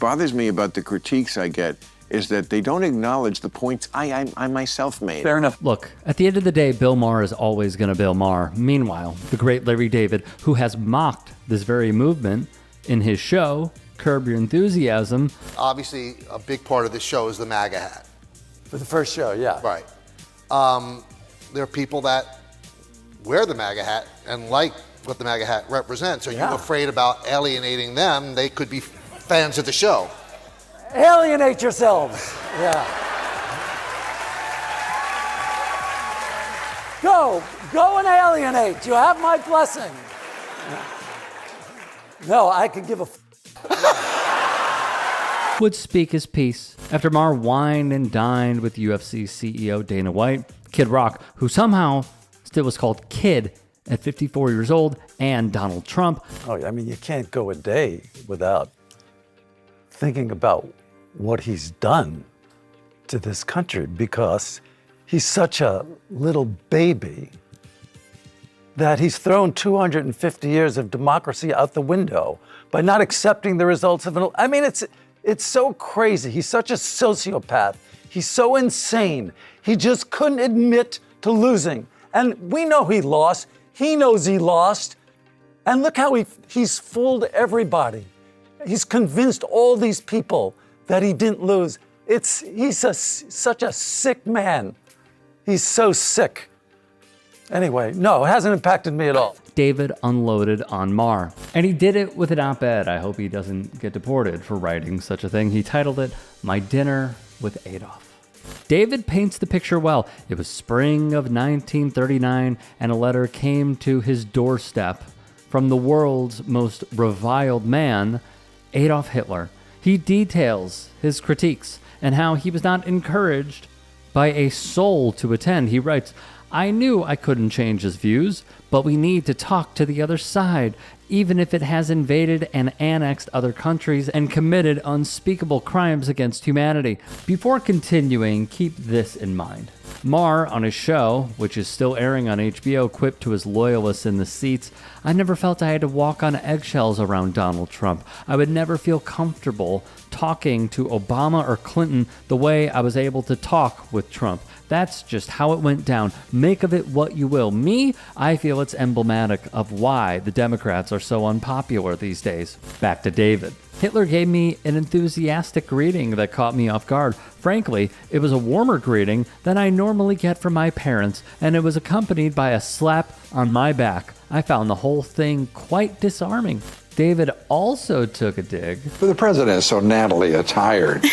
bothers me about the critiques I get is that they don't acknowledge the points I myself made. Fair enough. Look, at the end of the day, Bill Maher is always going to Bill Maher. Meanwhile, the great Larry David, who has mocked this very movement in his show, Curb Your Enthusiasm. Obviously, a big part of this show is the MAGA hat. For the first show, yeah. Right. There are people that wear the MAGA hat and like what the MAGA hat represents. Are you afraid about alienating them? They could be fans of the show. Alienate yourselves. Yeah. Go and alienate. You have my blessing. No, I could give a would speak his piece after Maher wined and dined with UFC CEO Dana White, Kid Rock, who somehow still was called Kid at 54 years old, and Donald Trump. Oh, I mean, you can't go a day without thinking about what he's done to this country, because he's such a little baby that he's thrown 250 years of democracy out the window by not accepting the results of I mean, it's so crazy. He's such a sociopath. He's so insane. He just couldn't admit to losing. And we know he lost. He knows he lost. And look how he's fooled everybody. He's convinced all these people that he didn't lose. He's such a sick man. He's so sick. Anyway, no, it hasn't impacted me at all. David unloaded on Maher, and he did it with an op-ed. I hope he doesn't get deported for writing such a thing. He titled it, My Dinner with Adolf. David paints the picture well. It was spring of 1939, and a letter came to his doorstep from the world's most reviled man, Adolf Hitler. He details his critiques and how he was not encouraged by a soul to attend. He writes, I knew I couldn't change his views, but we need to talk to the other side, even if it has invaded and annexed other countries and committed unspeakable crimes against humanity. Before continuing, keep this in mind. Maher, on his show, which is still airing on HBO, quipped to his loyalists in the seats, I never felt I had to walk on eggshells around Donald Trump. I would never feel comfortable talking to Obama or Clinton the way I was able to talk with Trump. That's just how it went down. Make of it what you will. Me, I feel it's emblematic of why the Democrats are so unpopular these days. Back to David. Hitler gave me an enthusiastic greeting that caught me off guard. Frankly, it was a warmer greeting than I normally get from my parents, and it was accompanied by a slap on my back. I found the whole thing quite disarming. David also took a dig. The president is so nattily attired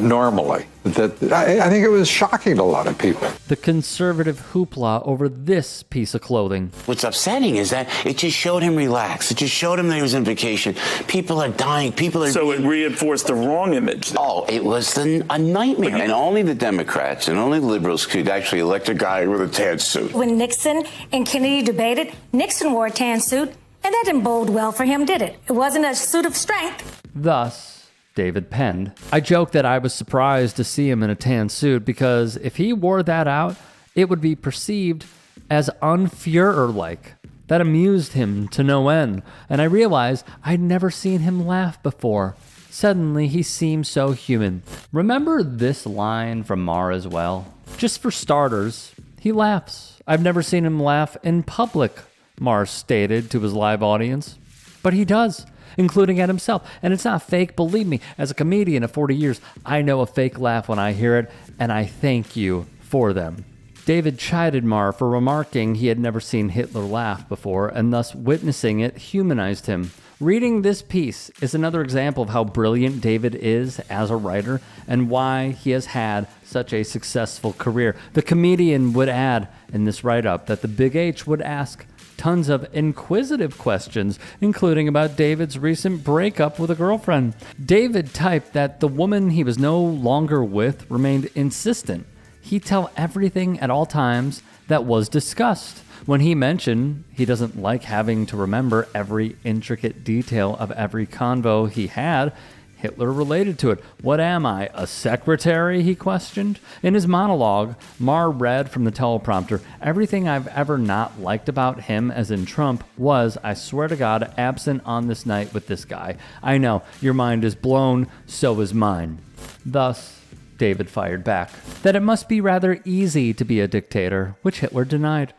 normally that I think it was shocking to a lot of people. The conservative hoopla over this piece of clothing. What's upsetting is that it just showed him relaxed. It just showed him that he was on vacation. People are dying. So it reinforced the wrong image. Oh, it was a nightmare. And only the Democrats and only liberals could actually elect a guy with a tan suit. When Nixon and Kennedy debated, Nixon wore a tan suit. And that didn't bode well for him, did it? It wasn't a suit of strength. Thus, David penned. I joked that I was surprised to see him in a tan suit because if he wore that out, it would be perceived as un-Fuhrer-like. That amused him to no end, and I realized I'd never seen him laugh before. Suddenly, he seemed so human. Remember this line from Maher as well? Just for starters, he laughs. I've never seen him laugh in public, Maher stated to his live audience. But he does, including at himself. And it's not fake, believe me. As a comedian of 40 years, I know a fake laugh when I hear it, and I thank you for them. David chided Maher for remarking he had never seen Hitler laugh before, and thus witnessing it humanized him. Reading this piece is another example of how brilliant David is as a writer and why he has had such a successful career. The comedian would add in this write-up that the Big H would ask tons of inquisitive questions, including about David's recent breakup with a girlfriend. David typed that the woman he was no longer with remained insistent. He'd tell everything at all times that was discussed. When he mentioned he doesn't like having to remember every intricate detail of every convo he had, Hitler related to it. What am I, a secretary, he questioned? In his monologue, Maher read from the teleprompter, everything I've ever not liked about him, as in Trump, was, I swear to God, absent on this night with this guy. I know, your mind is blown, so is mine. Thus, David fired back, that it must be rather easy to be a dictator, which Hitler denied.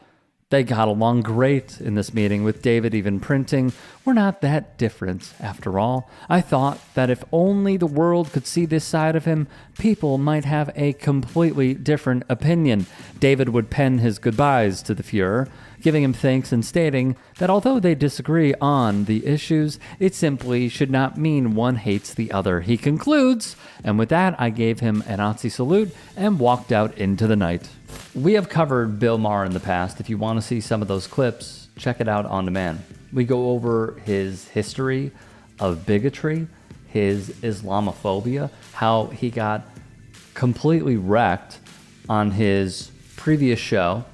They got along great in this meeting, with David even printing, "We're not that different, after all. I thought that if only the world could see this side of him, people might have a completely different opinion." David would pen his goodbyes to the Fuhrer, giving him thanks and stating that although they disagree on the issues, it simply should not mean one hates the other. He concludes, and with that, I gave him a Nazi salute and walked out into the night. We have covered Bill Maher in the past. If you want to see some of those clips, check it out on demand. We go over his history of bigotry, his Islamophobia, how he got completely wrecked on his previous show,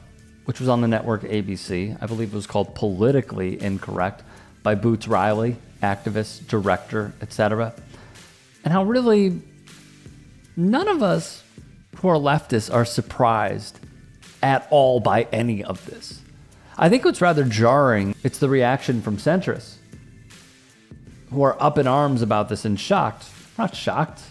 which was on the network ABC. I believe it was called Politically Incorrect, by Boots Riley, activist, director, etc. And how really none of us who are leftists are surprised at all by any of this. I think what's rather jarring, it's the reaction from centrists who are up in arms about this and shocked. Not shocked.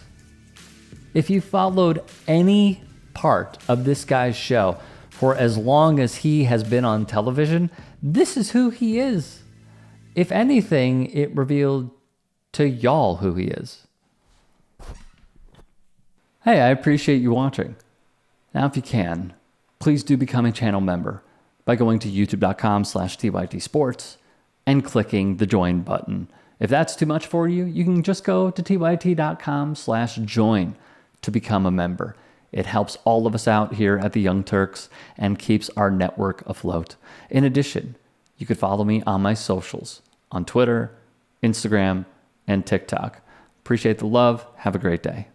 If you followed any part of this guy's show for as long as he has been on television, this is who he is. If anything, it revealed to y'all who he is. Hey, I appreciate you watching. Now, if you can, please do become a channel member by going to youtube.com/TYTsports and clicking the join button. If that's too much for you, you can just go to tyt.com/join to become a member. It helps all of us out here at the Young Turks and keeps our network afloat. In addition, you could follow me on my socials on Twitter, Instagram, and TikTok. Appreciate the love. Have a great day.